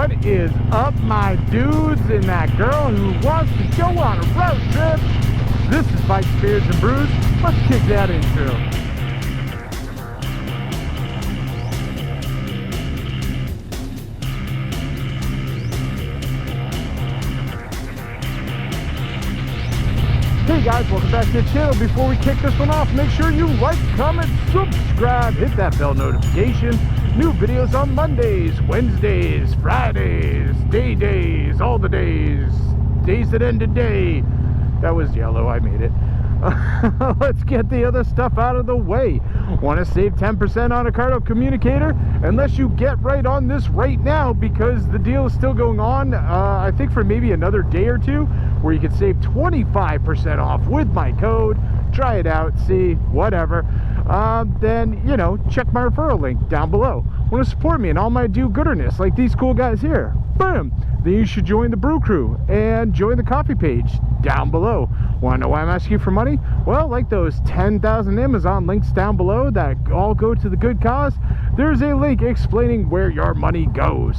What is up, my dudes and that girl who wants to go on a road trip? This is Bikes, Beards, and Brews. Let's kick that intro. Hey guys, welcome back to the channel. Before we kick this one off, make sure you like, comment, subscribe, hit that bell notification. New videos on Mondays, Wednesdays, Fridays, days, all the days that end in day. That was yellow, I made it. Let's get the other stuff out of the way. Want to save 10% on a Cardo communicator? Unless you get right on this right now, because the deal is still going on, I think for maybe another day or two, where you can save 25% off with my code. Try it out, see, whatever. Then, you know, check my referral link down below. Want to support me and all my do-gooderness like these cool guys here? Boom! Then you should join the Brew Crew and join the coffee page down below. Want to know why I'm asking you for money? Well, like those 10,000 Amazon links down below that all go to the good cause, there's a link explaining where your money goes.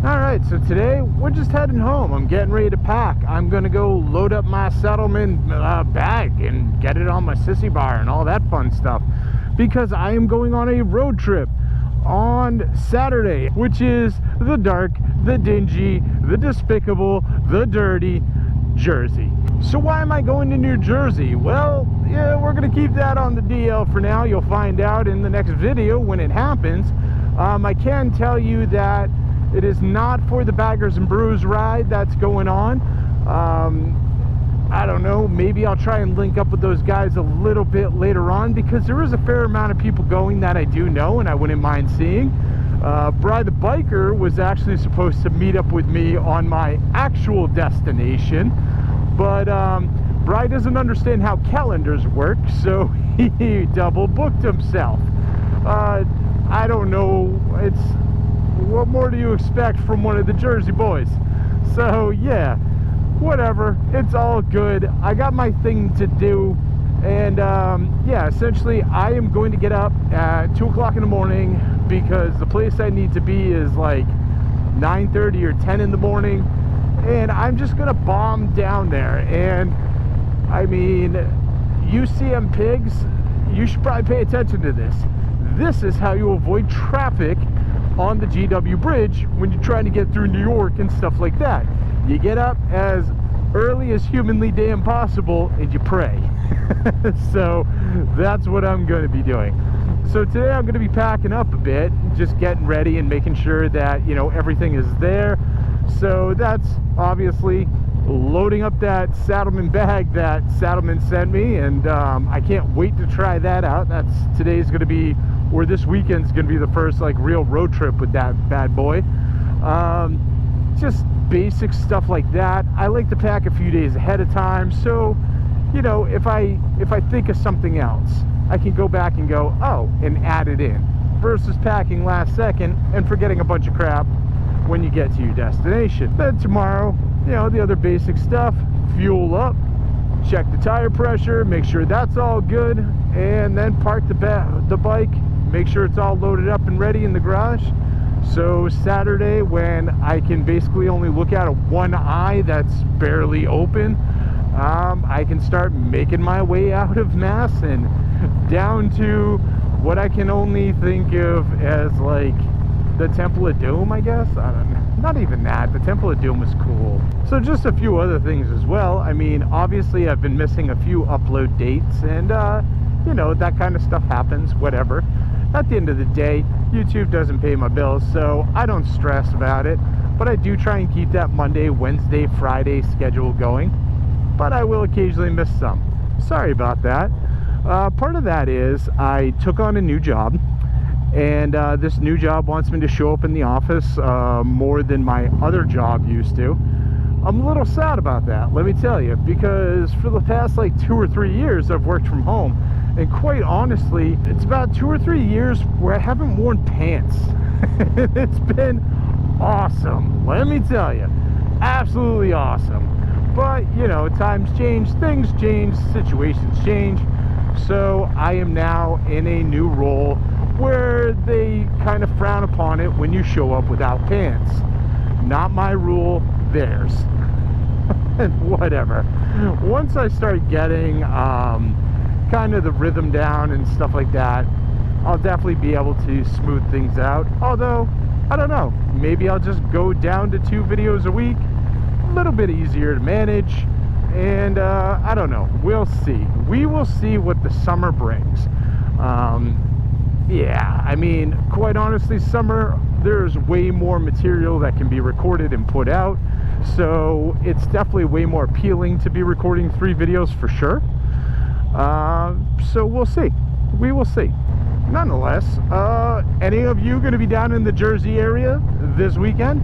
Alright, so today we're just heading home. I'm getting ready to pack. I'm gonna go load up my Saddleman bag and get it on my sissy bar and all that fun stuff, because I am going on a road trip on Saturday, which is the dark, the dingy, the despicable, the dirty Jersey. So why am I going to New Jersey? Well, yeah, we're gonna keep that on the DL for now. You'll find out in the next video when it happens. I can tell you that it is not for the Baggers and Brews ride that's going on. I don't know, maybe I'll try and link up with those guys a little bit later on, because there is a fair amount of people going that I do know and I wouldn't mind seeing. Bry the biker was actually supposed to meet up with me on my actual destination, but Bry doesn't understand how calendars work, so he double booked himself. I don't know, what more do you expect from one of the Jersey boys? So yeah, whatever, it's all good. I got my thing to do, and yeah, essentially I am going to get up at 2 o'clock in the morning, because the place I need to be is like 9:30 or 10 in the morning, and I'm just gonna bomb down there. And I mean, UCM pigs, you should probably pay attention to this. This is how you avoid traffic on the GW bridge when you're trying to get through New York and stuff like that. You get up as early as humanly damn possible and you pray. So that's what I'm going to be doing. So today I'm going to be packing up a bit, just getting ready and making sure that, you know, everything is there. So that's obviously loading up that Saddleman bag that Saddleman sent me, and I can't wait to try that out. Today's going to be, or this weekend's going to be the first like real road trip with that bad boy. Just basic stuff like that. I like to pack a few days ahead of time, so you know, if I think of something else, I can go back and go, oh, and add it in, versus packing last second and forgetting a bunch of crap when you get to your destination. Then tomorrow, you know, the other basic stuff: fuel up, check the tire pressure, make sure that's all good, and then park the bike, make sure it's all loaded up and ready in the garage. So Saturday, when I can basically only look out of one eye that's barely open, I can start making my way out of Mass and down to what I can only think of as like the Temple of Doom, I guess. I don't know. Not even that. The Temple of Doom was cool. So just a few other things as well. I mean, obviously I've been missing a few upload dates, and you know, that kind of stuff happens, whatever. At the end of the day, YouTube doesn't pay my bills, so I don't stress about it. But I do try and keep that Monday, Wednesday, Friday schedule going. But I will occasionally miss some. Sorry about that. Part of that is I took on a new job, and this new job wants me to show up in the office more than my other job used to. I'm a little sad about that, let me tell you, because for the past like 2 or 3 years I've worked from home, and quite honestly, it's about 2 or 3 years where I haven't worn pants. It's been awesome, let me tell you, absolutely awesome. But you know, times change, things change, situations change. So I am now in a new role where they kind of frown upon it when you show up without pants. Not my rule, theirs. Whatever. Once I start getting kind of the rhythm down and stuff like that, I'll definitely be able to smooth things out. Although, I don't know, maybe I'll just go down to 2 videos a week. A little bit easier to manage. And I don't know, we'll see. We will see what the summer brings. Yeah, I mean, quite honestly, summer, there's way more material that can be recorded and put out. So it's definitely way more appealing to be recording 3 videos for sure. So we'll see. We will see. Nonetheless, any of you going to be down in the Jersey area this weekend?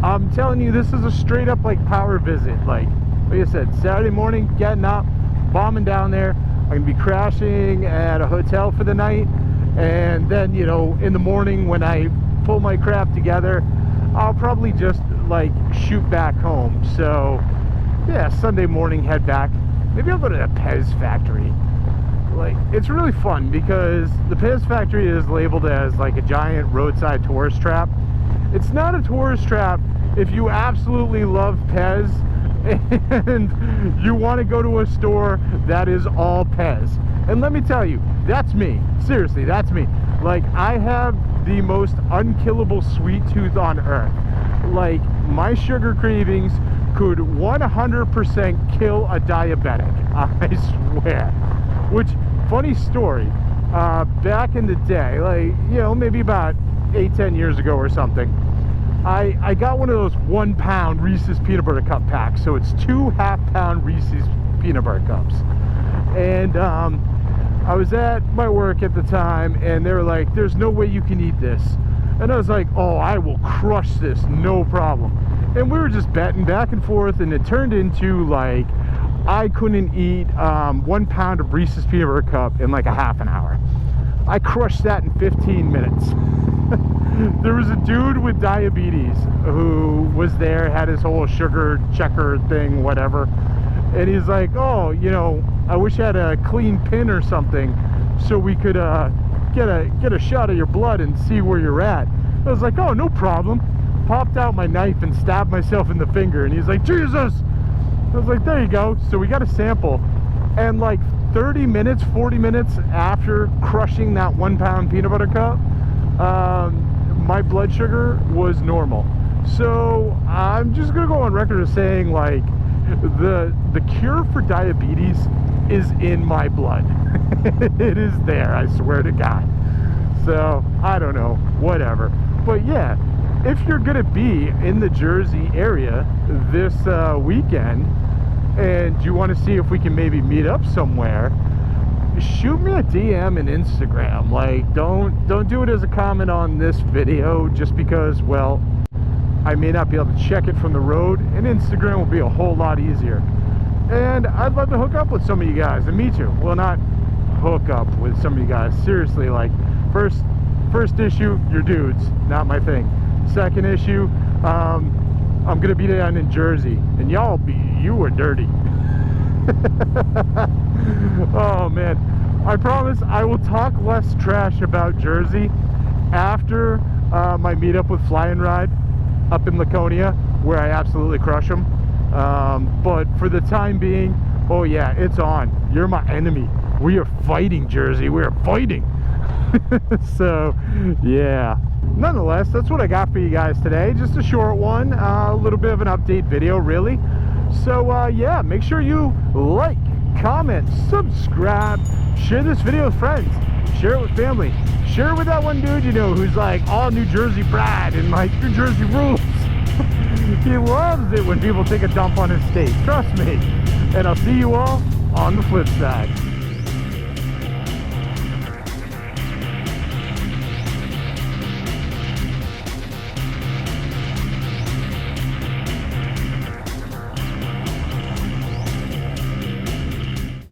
I'm telling you, this is a straight up like power visit. Like I said, Saturday morning, getting up, bombing down there. I'm going to be crashing at a hotel for the night. And then, you know, in the morning when I pull my crap together, I'll probably just like shoot back home. So yeah, Sunday morning, head back. Maybe I'll go to the Pez factory. Like, it's really fun because the Pez factory is labeled as like a giant roadside tourist trap. It's not a tourist trap if you absolutely love Pez and you want to go to a store that is all Pez. And let me tell you, that's me. Seriously, that's me. Like, I have the most unkillable sweet tooth on earth. Like, my sugar cravings could 100% kill a diabetic. I swear. Which, funny story, back in the day, like, you know, maybe about 8-10 years ago or something, I got one of those 1 pound Reese's peanut butter cup packs. So it's 2 half-pound Reese's peanut butter cups. And I was at my work at the time, and they were like, there's no way you can eat this. And I was like, oh, I will crush this, no problem. And we were just betting back and forth, and it turned into like, I couldn't eat 1 pound of Reese's peanut butter cup in like a half an hour. I crushed that in 15 minutes. There was a dude with diabetes who was there, had his whole sugar checker thing, whatever. And he's like, oh, you know, I wish I had a clean pin or something so we could get a shot of your blood and see where you're at. I was like, oh, no problem. Popped out my knife and stabbed myself in the finger. And he's like, Jesus! I was like, there you go. So we got a sample. And like 30 minutes, 40 minutes after crushing that 1 pound peanut butter cup, my blood sugar was normal. So I'm just gonna go on record as saying, like, the cure for diabetes is in my blood. It is there, I swear to God. So I don't know, whatever. But yeah, if you're gonna be in the Jersey area this weekend and you want to see if we can maybe meet up somewhere, shoot me a DM in Instagram. Like, don't do it as a comment on this video, just because, well, I may not be able to check it from the road, and Instagram will be a whole lot easier. And I'd love to hook up with some of you guys, and me too. Well, not hook up with some of you guys, seriously. Like, first issue, you're dudes, not my thing. Second issue, I'm gonna be down in Jersey, and you are dirty. Oh man, I promise I will talk less trash about Jersey after my meetup with Fly and Ride up in Laconia, where I absolutely crush them. But for the time being, oh yeah, it's on. You're my enemy. We are fighting, Jersey. We are fighting. So yeah, nonetheless, that's what I got for you guys today. Just a short one, a little bit of an update video, really. So yeah, make sure you like, comment, subscribe, share this video with friends, share it with family, share it with that one dude you know who's like all New Jersey pride and like New Jersey rules. He loves it when people take a dump on his steak, trust me. And I'll see you all on the flip side.